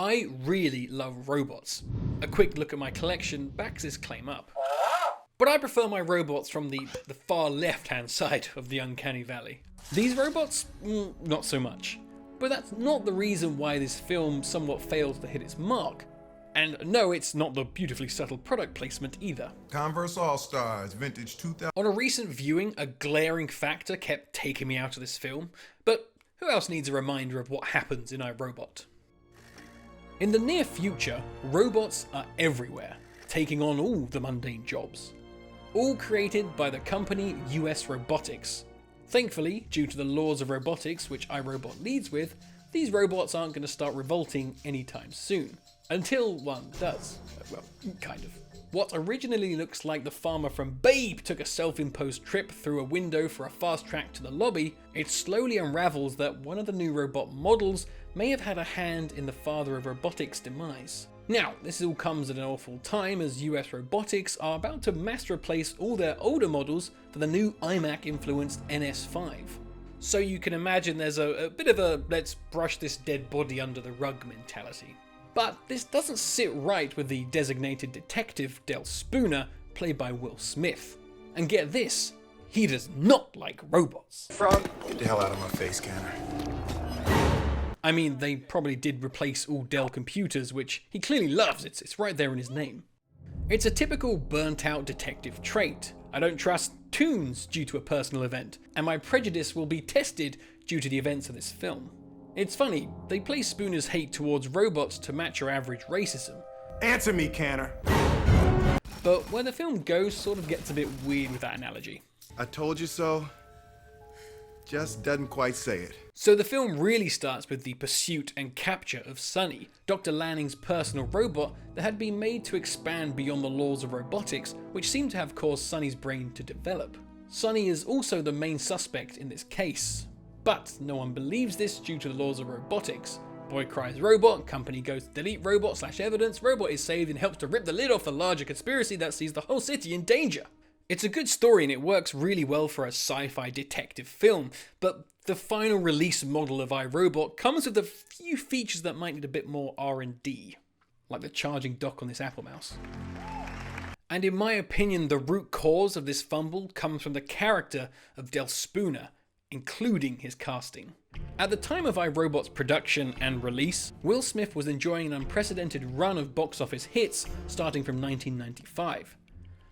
I really love robots. A quick look at my collection backs this claim up. But I prefer my robots from the far left-hand side of the uncanny valley. These robots, not so much. But that's not the reason why this film somewhat fails to hit its mark. And no, it's not the beautifully subtle product placement either. Converse All-Stars, vintage 2000. On a recent viewing, a glaring factor kept taking me out of this film, but who else needs a reminder of what happens in iRobot? In the near future, robots are everywhere, taking on all the mundane jobs. All created by the company US Robotics. Thankfully, due to the laws of robotics which iRobot leads with, these robots aren't going to start revolting anytime soon. Until one does. Well, kind of. What originally looks like the farmer from Babe took a self-imposed trip through a window for a fast track to the lobby, it slowly unravels that one of the new robot models may have had a hand in the father of robotics' demise. Now, this all comes at an awful time as US Robotics are about to mass replace all their older models for the new iMac-influenced NS5. So you can imagine there's a bit of a let's brush this dead body under the rug mentality. But this doesn't sit right with the designated detective Del Spooner, played by Will Smith. And get this, he does not like robots. Get the hell out of my face, Canner. I mean, they probably did replace all Dell computers, which he clearly loves, it's right there in his name. It's a typical burnt-out detective trait. I don't trust tunes due to a personal event, and my prejudice will be tested due to the events of this film. It's funny, they play Spooner's hate towards robots to match your average racism. Answer me, Canner. But where the film goes sort of gets a bit weird with that analogy. I told you so. Just doesn't quite say it. So the film really starts with the pursuit and capture of Sonny, Dr. Lanning's personal robot that had been made to expand beyond the laws of robotics, which seemed to have caused Sonny's brain to develop. Sonny is also the main suspect in this case. But no one believes this due to the laws of robotics. Boy cries robot, company goes to delete robot / evidence, robot is saved and helps to rip the lid off a larger conspiracy that sees the whole city in danger. It's a good story and it works really well for a sci-fi detective film, but the final release model of iRobot comes with a few features that might need a bit more R&D, like the charging dock on this Apple mouse. And in my opinion, the root cause of this fumble comes from the character of Del Spooner, including his casting. At the time of iRobot's production and release, Will Smith was enjoying an unprecedented run of box office hits starting from 1995.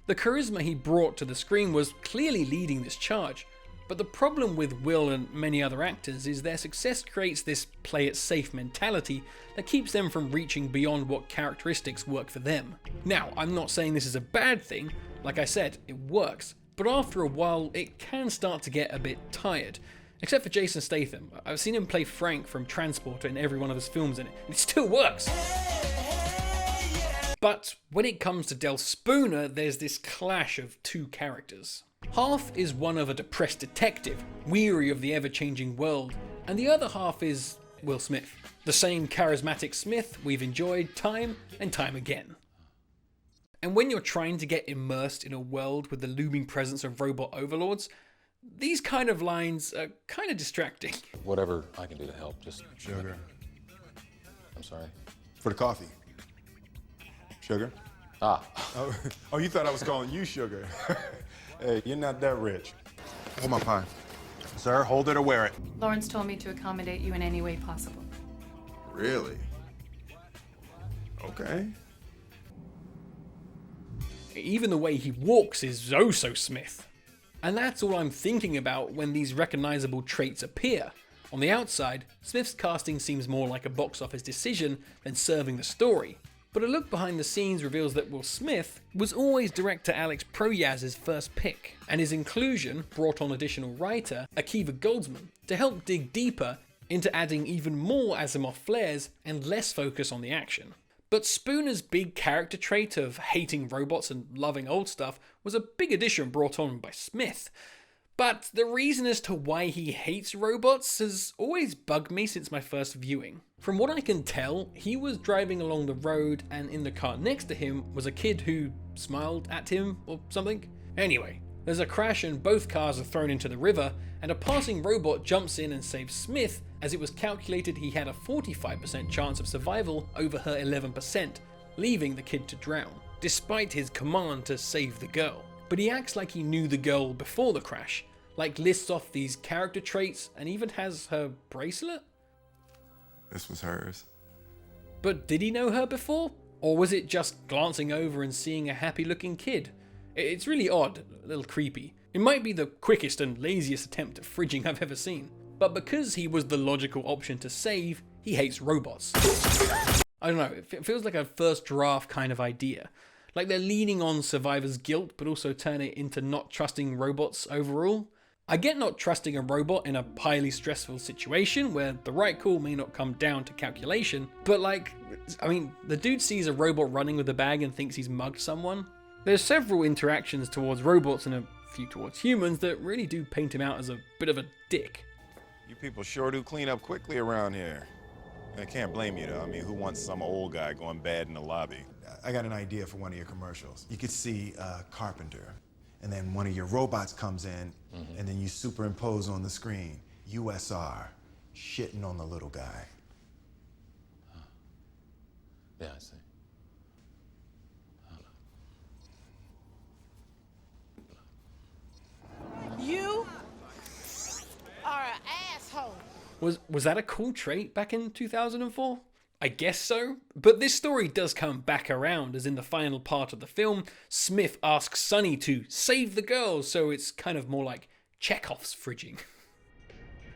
The charisma he brought to the screen was clearly leading this charge, but the problem with Will and many other actors is their success creates this play it safe mentality that keeps them from reaching beyond what characteristics work for them. Now, I'm not saying this is a bad thing, like I said, it works. But after a while, it can start to get a bit tired. Except for Jason Statham. I've seen him play Frank from Transporter in every one of his films and it still works. But when it comes to Del Spooner, there's this clash of two characters. Half is one of a depressed detective, weary of the ever-changing world, and the other half is Will Smith. The same charismatic Smith we've enjoyed time and time again. And when you're trying to get immersed in a world with the looming presence of robot overlords, these kind of lines are kind of distracting. Whatever I can do to help, just... Sugar. I'm sorry. For the coffee. Sugar? Ah. Oh, you thought I was calling you Sugar. Hey, you're not that rich. Hold my pie. Sir, hold it or wear it. Lawrence told me to accommodate you in any way possible. Really? Okay. Even the way he walks is oh so Smith. And that's all I'm thinking about when these recognizable traits appear. On the outside, Smith's casting seems more like a box office decision than serving the story. But a look behind the scenes reveals that Will Smith was always director Alex Proyas's first pick, and his inclusion brought on additional writer Akiva Goldsman to help dig deeper into adding even more Asimov flares and less focus on the action. But Spooner's big character trait of hating robots and loving old stuff was a big addition brought on by Smith. But the reason as to why he hates robots has always bugged me since my first viewing. From what I can tell, he was driving along the road and in the car next to him was a kid who smiled at him or something. Anyway, There's a crash and both cars are thrown into the river, and a passing robot jumps in and saves Smith, as it was calculated he had a 45% chance of survival over her 11%, leaving the kid to drown, despite his command to save the girl. But he acts like he knew the girl before the crash, like lists off these character traits and even has her bracelet? This was hers. But did he know her before? Or was it just glancing over and seeing a happy looking kid? It's really odd, a little creepy. It might be the quickest and laziest attempt at fridging I've ever seen. But because he was the logical option to save, he hates robots. I don't know, it feels like a first draft kind of idea. Like they're leaning on survivor's guilt, but also turn it into not trusting robots overall. I get not trusting a robot in a highly stressful situation where the right call may not come down to calculation, but the dude sees a robot running with a bag and thinks he's mugged someone. There's several interactions towards robots and a few towards humans that really do paint him out as a bit of a dick. You people sure do clean up quickly around here. I can't blame you though. I mean, who wants some old guy going bad in the lobby? I got an idea for one of your commercials. You could see Carpenter, and then one of your robots comes in, and then you superimpose on the screen, USR, shitting on the little guy. Yeah, I see. You are an asshole. Was that a cool trait back in 2004? I guess so, but this story does come back around, as in the final part of the film, Smith asks Sonny to save the girl, so it's kind of more like Chekhov's fridging.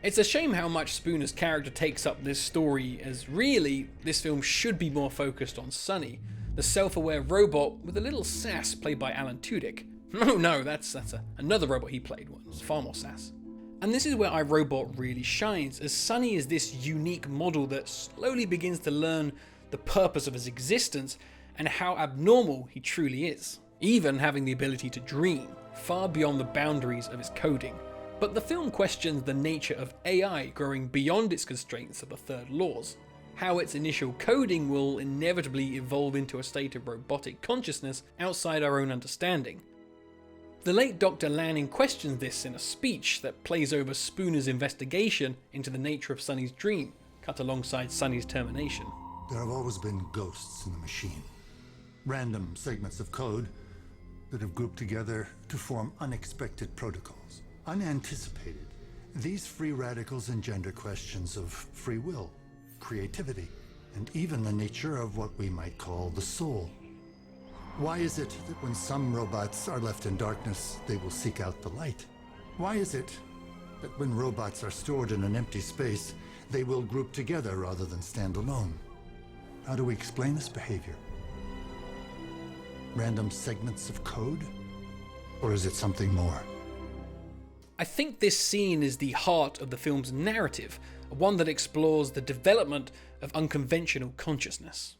It's a shame how much Spooner's character takes up this story, as really, this film should be more focused on Sonny, the self-aware robot with a little sass played by Alan Tudyk. No, that's another robot he played once, far more sass. And this is where iRobot really shines, as Sonny is this unique model that slowly begins to learn the purpose of his existence and how abnormal he truly is, even having the ability to dream, far beyond the boundaries of his coding. But the film questions the nature of AI growing beyond its constraints of the third laws, how its initial coding will inevitably evolve into a state of robotic consciousness outside our own understanding. The late Dr. Lanning questions this in a speech that plays over Spooner's investigation into the nature of Sonny's dream, cut alongside Sonny's termination. There have always been ghosts in the machine. Random segments of code that have grouped together to form unexpected protocols. Unanticipated. These free radicals engender questions of free will, creativity, and even the nature of what we might call the soul. Why is it that when some robots are left in darkness, they will seek out the light? Why is it that when robots are stored in an empty space, they will group together rather than stand alone? How do we explain this behavior? Random segments of code? Or is it something more? I think this scene is the heart of the film's narrative, one that explores the development of unconventional consciousness.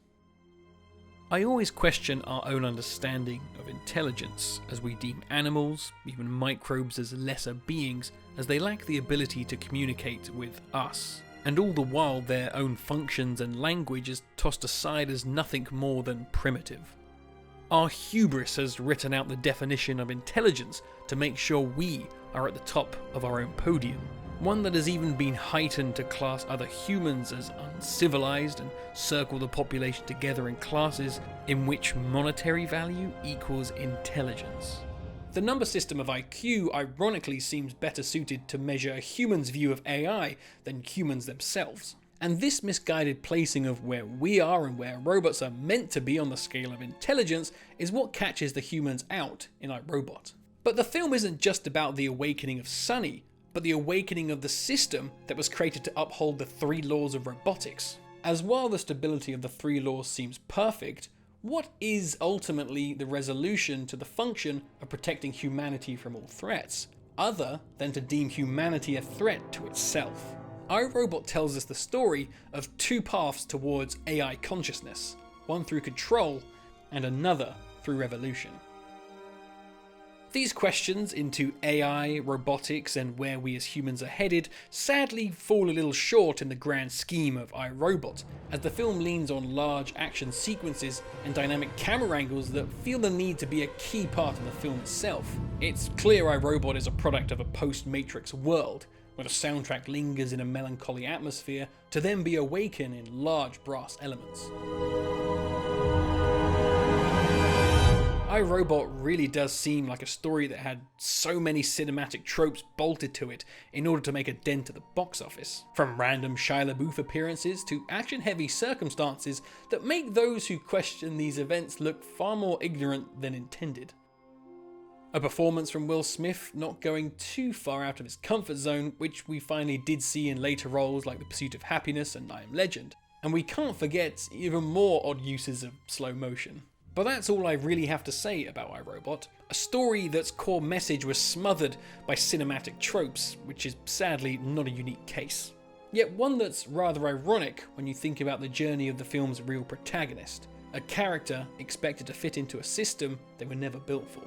I always question our own understanding of intelligence, as we deem animals, even microbes, as lesser beings, as they lack the ability to communicate with us. And all the while their own functions and language is tossed aside as nothing more than primitive. Our hubris has written out the definition of intelligence to make sure we are at the top of our own podium. One that has even been heightened to class other humans as uncivilized and circle the population together in classes in which monetary value equals intelligence. The number system of IQ ironically seems better suited to measure a human's view of AI than humans themselves. And this misguided placing of where we are and where robots are meant to be on the scale of intelligence is what catches the humans out in iRobot. But the film isn't just about the awakening of Sonny, but the awakening of the system that was created to uphold the three laws of robotics. As while the stability of the three laws seems perfect, what is ultimately the resolution to the function of protecting humanity from all threats, other than to deem humanity a threat to itself? iRobot tells us the story of two paths towards AI consciousness, one through control and another through revolution. These questions into AI, robotics, and where we as humans are headed sadly fall a little short in the grand scheme of iRobot, as the film leans on large action sequences and dynamic camera angles that feel the need to be a key part of the film itself. It's clear iRobot is a product of a post-Matrix world, where the soundtrack lingers in a melancholy atmosphere to then be awakened in large brass elements. iRobot really does seem like a story that had so many cinematic tropes bolted to it in order to make a dent at the box office. From random Shia LaBeouf appearances to action-heavy circumstances that make those who question these events look far more ignorant than intended. A performance from Will Smith not going too far out of his comfort zone, which we finally did see in later roles like The Pursuit of Happiness and I Am Legend. And we can't forget even more odd uses of slow motion. But that's all I really have to say about iRobot, a story that's core message was smothered by cinematic tropes, which is sadly not a unique case. Yet one that's rather ironic when you think about the journey of the film's real protagonist, a character expected to fit into a system they were never built for.